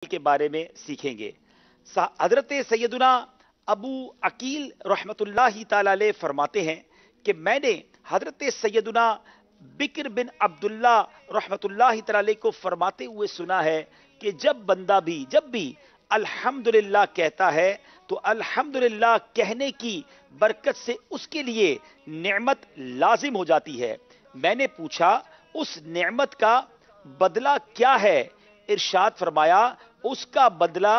के बारे में सीखेंगे। हजरत सैयदुना अबू अकील रहमतुल्लाहि ताला अलैह फरमाते हैं कि मैंने हजरत सैयदुना बिक्र बिन अब्दुल्ला रहमतुल्लाहि ताला अलैह को फरमाते हुए सुना है कि जब भी अल्हम्दुलिल्लाह कहता है तो अल्हम्दुलिल्लाह कहने की बरकत से उसके लिए नेमत लाजिम हो जाती है। मैंने पूछा उस नेमत का बदला क्या है? इरशाद फरमाया उसका बदला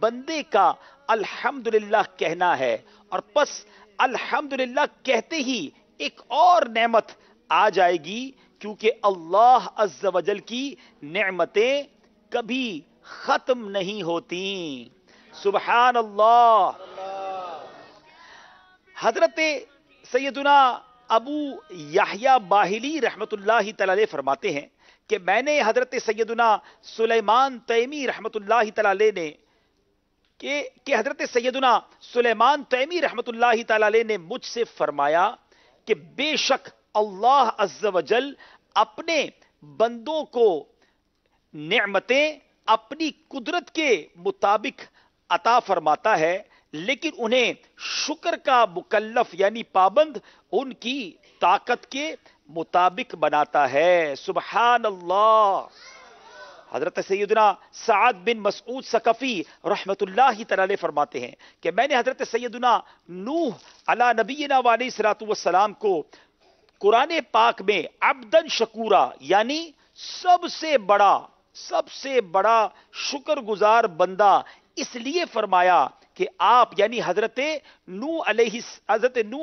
बंदे का अल्हम्दुलिल्लाह कहना है। और बस अल्हम्दुलिल्लाह कहते ही एक और नेमत आ जाएगी, क्योंकि अल्लाह अज़्ज़ वजल की नेमतें कभी खत्म नहीं होती। सुबहान अल्लाह। हजरत सैयदुना अबू याह्या बाहिली रहमतुल्लाहि तआला अलैह फरमाते हैं कि मैंने हजरत सैयदुना सुलेमान तैमी रहमतुल्लाहि तआला अलैह ने कि हजरत सैयदुना सुलेमान तैमी रहमतुल्लाहि तआला अलैह ने मुझसे फरमाया कि बेशक अल्लाह अज़्ज़ वजल अपने बंदों को नेमतें अपनी कुदरत के मुताबिक अता फरमाता है, लेकिन उन्हें शुक्र का मुकल्लफ यानी पाबंद उनकी ताकत के मुताबिक बनाता है। सुबहान अल्लाह। हजरत सैयदना साद बिन मसऊद सकफी रहमतुल्लाहि तआला अलैह फरमाते हैं कि मैंने हजरत सैयदना नूह अला नबीना व अलैहिस्सलातु वस्सलाम को कुरान पाक में अब्दन शकूरा यानी सबसे बड़ा शुक्रगुजार बंदा इसलिए फरमाया कि आप यानी हजरत नूह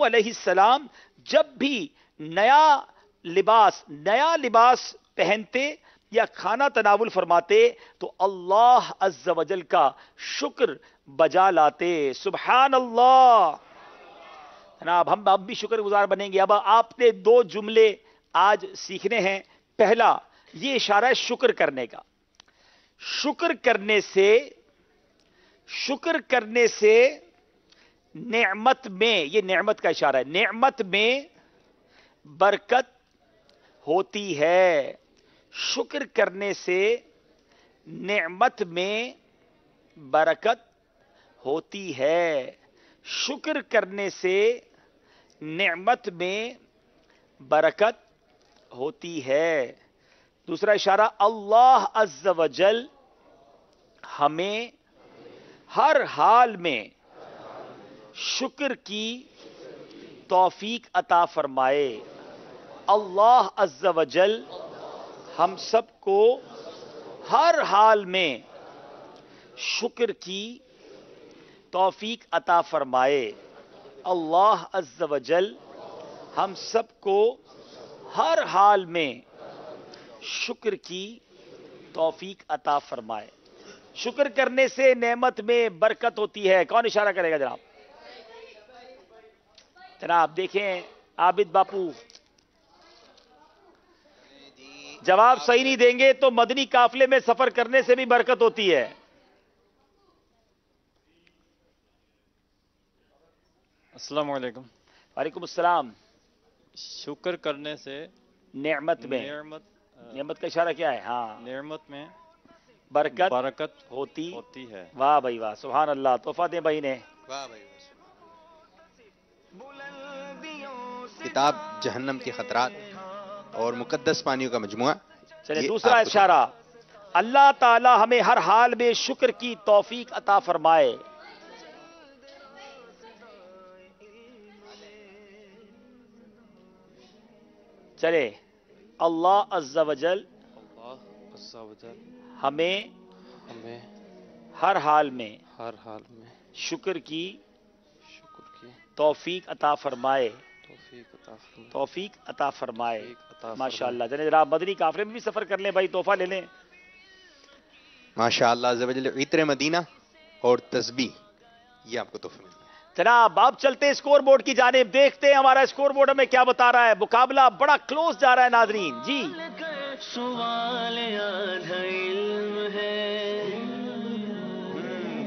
अलैहिस्सलाम जब भी नया लिबास पहनते या खाना तनावुल फरमाते तो अल्लाह अज़्ज़ वजल का शुक्र बजा लाते। सुबहान अल्लाह। जनाब हम अब भी शुक्रगुजार बनेंगे। अब आपने दो जुमले आज सीखने हैं। पहला, ये इशारा है शुक्र करने का। शुक्र करने से नेमत में, ये नेमत का इशारा है, नेमत में बरकत होती है। शुक्र करने से नेमत में बरकत होती है। शुक्र करने से नेमत में बरकत होती है। दूसरा इशारा, अल्लाह अज़्ज़ वजल हमें हर हाल में शुक्र की तौफीक अता फरमाए। अल्लाह अज़्ज़ वजल हम सबको हर हाल में शुक्र की तौफीक अता फरमाए। अल्लाह अज़्ज़ वजल हम सबको हर हाल में शुक्र की तौफीक अता फरमाए। शुक्र करने से नेमत में बरकत होती है। कौन इशारा करेगा जनाब? जनाब देखें आबिद बापू जवाब सही नहीं देंगे तो मदनी काफिले में सफर करने से भी बरकत होती है। अस्सलाम वालेकुम। वालेकुम अस्सलाम। शुक्र करने से नेमत का इशारा क्या है? हाँ, नेमत में बरकत होती है। वाह भाई वाह, सुभान अल्लाह। तोहफा दे भाई ने। वाह भाई। किताब जहन्नम के खतरात और मुकद्दस पानियों का मजमुआ। चलिए दूसरा इशारा, अल्लाह ताला हमें हर हाल में शुक्र की तौफीक अता फरमाए। चले, अल्लाह अज़्ज़ वजल हमें हर हाल में शुक्र की तौफीक अता फरमाए। तौफीक अता फरमाए। माशाअल्लाह। जनाब मदनी काफिले में भी सफर कर लें भाई, तोहफा ले लें। माशाअल्लाह अज़्ज़ वजल। इत्र मदीना और तस्बीह ये आपको तोहफे मिल। जनाब आप चलते हैं स्कोर बोर्ड की जानिब। देखते हैं हमारा स्कोर बोर्ड हमें क्या बता रहा है। मुकाबला बड़ा क्लोज जा रहा है नाजरीन जी।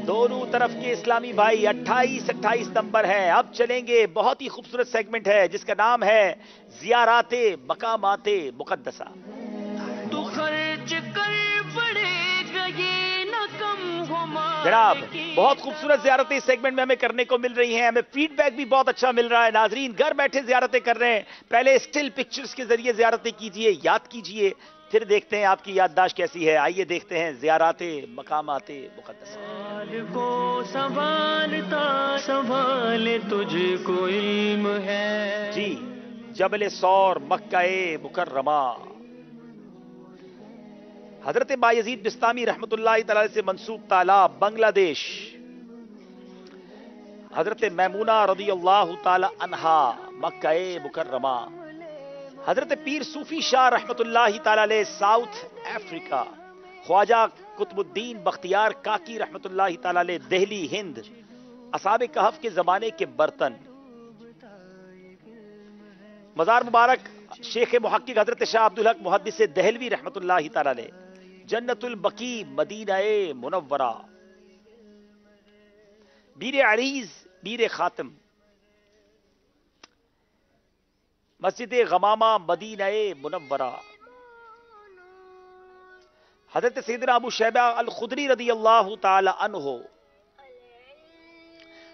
दोनों तरफ के इस्लामी भाई 28-28 नंबर है। अब चलेंगे, बहुत ही खूबसूरत सेगमेंट है जिसका नाम है ज़ियाराते मकामाते मुकद्दसा। तो खर्च कर पड़ेगा ये न कम جناب بہت خوبصورت زیارتیں اس سیگمنٹ میں ہمیں کرنے کو مل رہی ہیں، ہمیں فیڈ بیک بھی بہت اچھا مل رہا ہے. ناظرین گھر بیٹھے زیارتیں کر رہے ہیں، پہلے اسٹل پکچرز کے ذریعے زیارتیں کیجئے، یاد کیجئے، پھر دیکھتے ہیں آپ کی یادداشت کیسی ہے. آئیے دیکھتے ہیں زیارات مقامات مقدس. کو سنبھالتا سنبھالے تجھ کو علم ہے. جی جبل سور مکہ مکرمہ، حضرت بایزید بستامی رحمت اللہ تعالی سے منسوب تالاب بنگلہ دیش. حضرت میمونہ رضی اللہ تعالی عنہا مکہ مکرمہ. حضرت پیر صوفی شاہ رحمت اللہ تعالی علیہ ساؤتھ افریقہ. خواجہ قطب الدین بختیار کاکی رحمت اللہ تعالی علیہ دہلی ہند. اصحاب کہف کے زمانے کے برتن. مزار مبارک شیخ محقق حضرت شاہ عبدالحق محدث دہلوی رحمت اللہ تعالی علیہ. جنت البقیع مدینہ منورہ. بیر عریض بیر خاتم. مسجد غمامہ مدینہ منورہ. حضرت سیدنا ابو شیبہ الخدری رضی اللہ تعالی عنہ.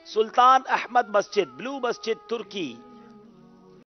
سلطان احمد مسجد بلو مسجد ترکی